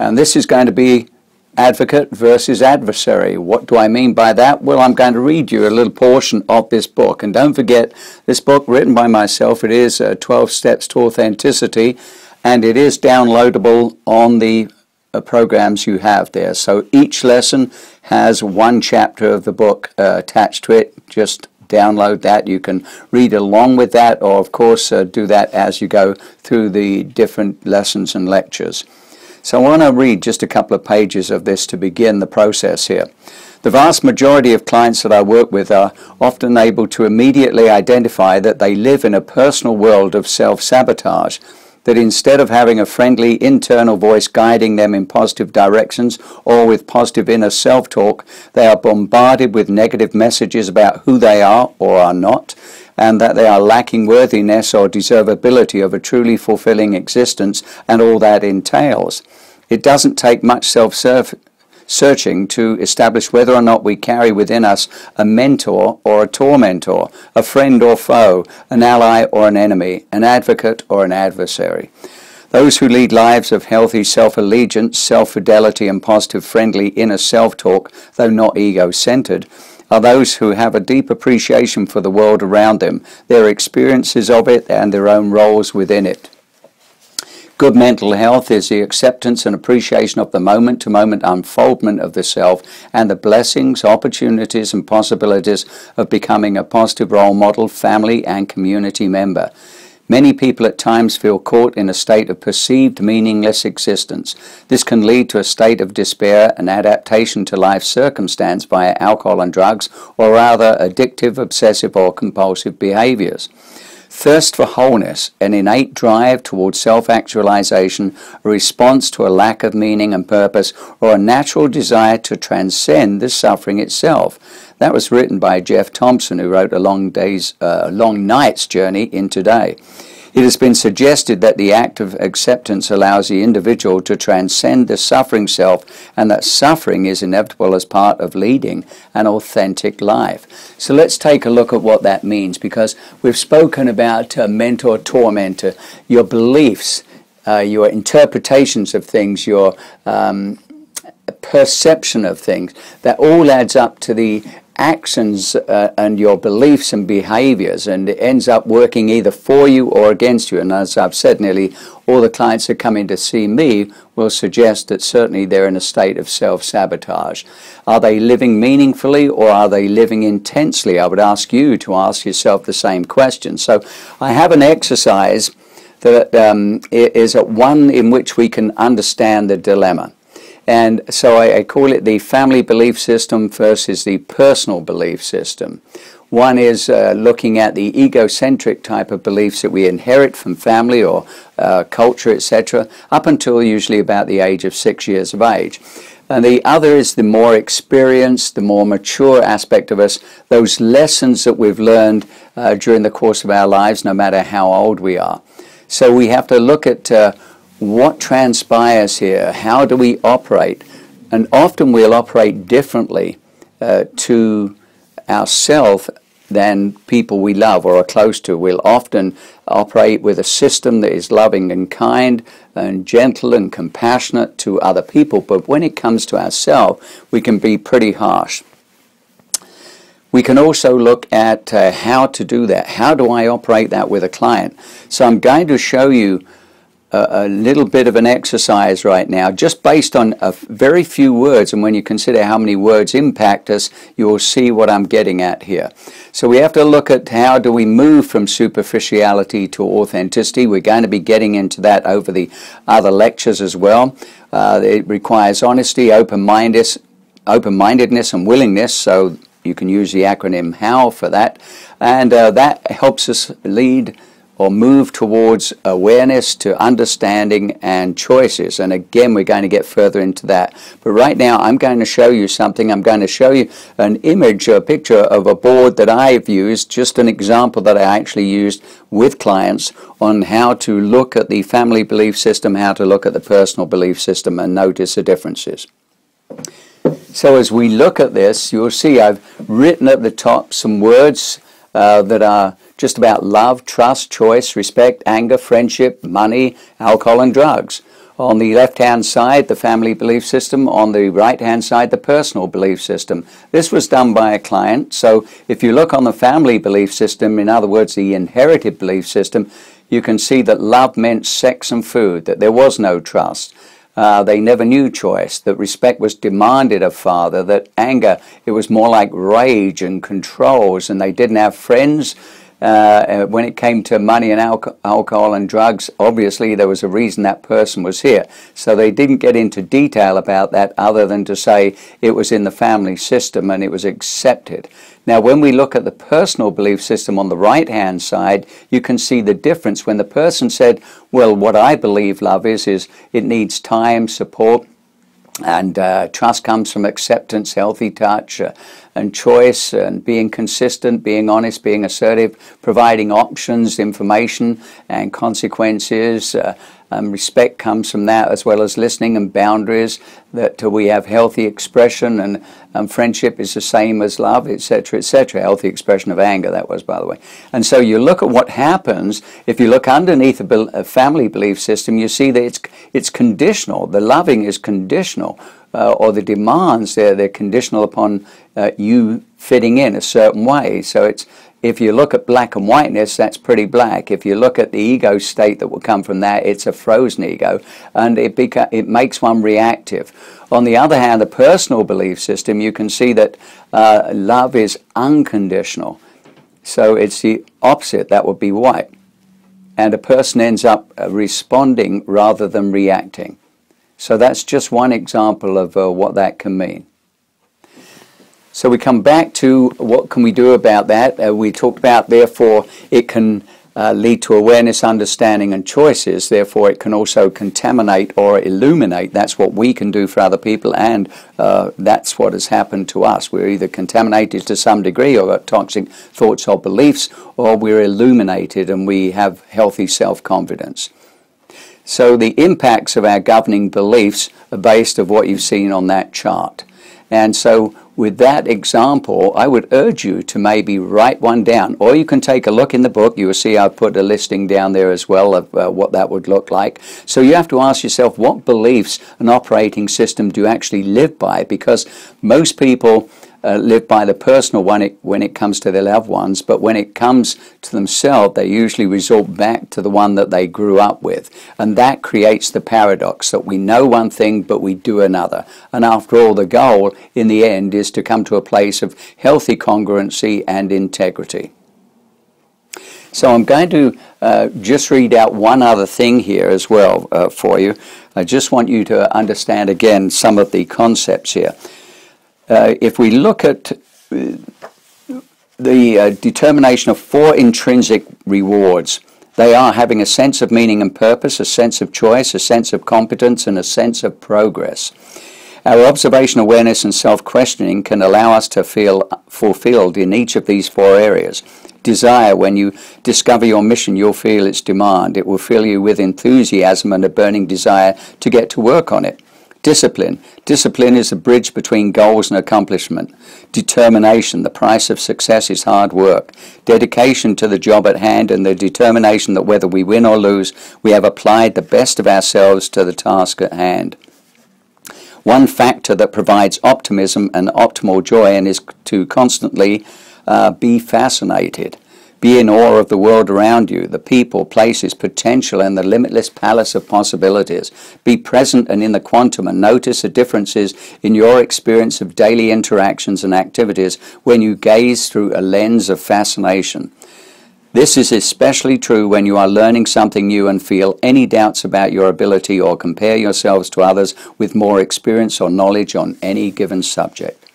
And this is going to be advocate versus adversary. What do I mean by that? Well, I'm going to read you a little portion of this book. And don't forget, this book written by myself, it is 12 Steps to Authenticity, and it is downloadable on the programs you have there. So each lesson has one chapter of the book attached to it. Just download that. You can read along with that, or of course do that as you go through the different lessons and lectures. So I want to read just a couple of pages of this to begin the process here. The vast majority of clients that I work with are often able to immediately identify that they live in a personal world of self-sabotage, that instead of having a friendly internal voice guiding them in positive directions or with positive inner self-talk, they are bombarded with negative messages about who they are or are not, and that they are lacking worthiness or deservability of a truly fulfilling existence and all that entails. It doesn't take much self-searching to establish whether or not we carry within us a mentor or a tormentor, a friend or foe, an ally or an enemy, an advocate or an adversary. Those who lead lives of healthy self-allegiance, self-fidelity and positive friendly inner self-talk, though not ego-centered, are those who have a deep appreciation for the world around them, their experiences of it and their own roles within it. Good mental health is the acceptance and appreciation of the moment-to-moment unfoldment of the self and the blessings, opportunities and possibilities of becoming a positive role model, family and community member. Many people at times feel caught in a state of perceived meaningless existence. This can lead to a state of despair and adaptation to life's circumstance via alcohol and drugs, or rather addictive, obsessive or compulsive behaviors. Thirst for wholeness, an innate drive towards self-actualization, a response to a lack of meaning and purpose, or a natural desire to transcend the suffering itself. That was written by Jeff Thompson, who wrote A Long Night's Journey in Today. It has been suggested that the act of acceptance allows the individual to transcend the suffering self, and that suffering is inevitable as part of leading an authentic life. So let's take a look at what that means, because we've spoken about mentor, tormentor, your beliefs, your interpretations of things, your perception of things. That all adds up to the actions and your beliefs and behaviors, and it ends up working either for you or against you. And as I've said, nearly all the clients that come in to see me will suggest that certainly they're in a state of self-sabotage. Are they living meaningfully or are they living intensely? I would ask you to ask yourself the same question. So I have an exercise that is one in which we can understand the dilemma. And so I call it the family belief system versus the personal belief system. One is looking at the egocentric type of beliefs that we inherit from family or culture, etc., up until usually about the age of 6 years of age. And the other is the more experienced, the more mature aspect of us, those lessons that we've learned during the course of our lives, no matter how old we are. So we have to look at what transpires here, how do we operate? And often we'll operate differently to ourselves than people we love or are close to. We'll often operate with a system that is loving and kind and gentle and compassionate to other people, but when it comes to ourselves, we can be pretty harsh. We can also look at how to do that. How do I operate that with a client? So I'm going to show you a little bit of an exercise right now, just based on a very few words, and when you consider how many words impact us, you will see what I'm getting at here. So we have to look at how do we move from superficiality to authenticity. We're going to be getting into that over the other lectures as well. It requires honesty, open-mindedness and willingness, so you can use the acronym HOW for that, and that helps us lead or move towards awareness to understanding and choices. And again, we're going to get further into that. But right now, I'm going to show you something. I'm going to show you an image, a picture of a board that I've used, just an example that I actually used with clients on how to look at the family belief system, how to look at the personal belief system, and notice the differences. So as we look at this, you'll see I've written at the top some words that are just about love, trust, choice, respect, anger, friendship, money, alcohol and drugs. On the left-hand side, the family belief system. On the right-hand side, the personal belief system. This was done by a client. So if you look on the family belief system, in other words, the inherited belief system, you can see that love meant sex and food, that there was no trust. They never knew choice, that respect was demanded of father, that anger, it was more like rage and controls, and they didn't have friends. When it came to money and alcohol and drugs, obviously there was a reason that person was here. So they didn't get into detail about that other than to say it was in the family system and it was accepted. Now, when we look at the personal belief system on the right-hand side, you can see the difference when the person said, well, what I believe love is it needs time, support, and trust comes from acceptance, healthy touch, and choice, and being consistent, being honest, being assertive, providing options, information, and consequences. Respect comes from that, as well as listening and boundaries, that we have healthy expression, and friendship is the same as love, etc., etc. Healthy expression of anger, that was, by the way. And so you look at what happens, if you look underneath a family belief system, you see that it's conditional. The loving is conditional, or the demands, they're conditional upon you fitting in a certain way. So it's, if you look at black and whiteness, that's pretty black. If you look at the ego state that will come from that, it's a frozen ego, and it makes one reactive. On the other hand, the personal belief system, you can see that love is unconditional. So it's the opposite, that would be white. And a person ends up responding rather than reacting. So that's just one example of what that can mean. So we come back to what can we do about that. We talked about, therefore, it can lead to awareness, understanding, and choices. Therefore, it can also contaminate or illuminate. That's what we can do for other people, and that's what has happened to us. We're either contaminated to some degree, or got toxic thoughts or beliefs, or we're illuminated and we have healthy self-confidence. So the impacts of our governing beliefs are based on what you've seen on that chart. And so with that example, I would urge you to maybe write one down, or you can take a look in the book. You will see I've put a listing down there as well of what that would look like. So you have to ask yourself, what beliefs and operating system do you actually live by? Because most people live by the personal one when it comes to their loved ones, but when it comes to themselves, they usually resort back to the one that they grew up with. And that creates the paradox that we know one thing, but we do another. And after all, the goal in the end is to come to a place of healthy congruency and integrity. So I'm going to just read out one other thing here as well for you. I just want you to understand again some of the concepts here. If we look at the determination of 4 intrinsic rewards, they are having a sense of meaning and purpose, a sense of choice, a sense of competence, and a sense of progress. Our observation, awareness, and self-questioning can allow us to feel fulfilled in each of these 4 areas. Desire, when you discover your mission, you'll feel its demand. It will fill you with enthusiasm and a burning desire to get to work on it. Discipline. Discipline is a bridge between goals and accomplishment. Determination. The price of success is hard work. Dedication to the job at hand, and the determination that whether we win or lose, we have applied the best of ourselves to the task at hand. One factor that provides optimism and optimal joy and is to constantly be fascinated. Be in awe of the world around you, the people, places, potential, and the limitless palace of possibilities. Be present and in the quantum, and notice the differences in your experience of daily interactions and activities when you gaze through a lens of fascination. This is especially true when you are learning something new and feel any doubts about your ability, or compare yourselves to others with more experience or knowledge on any given subject.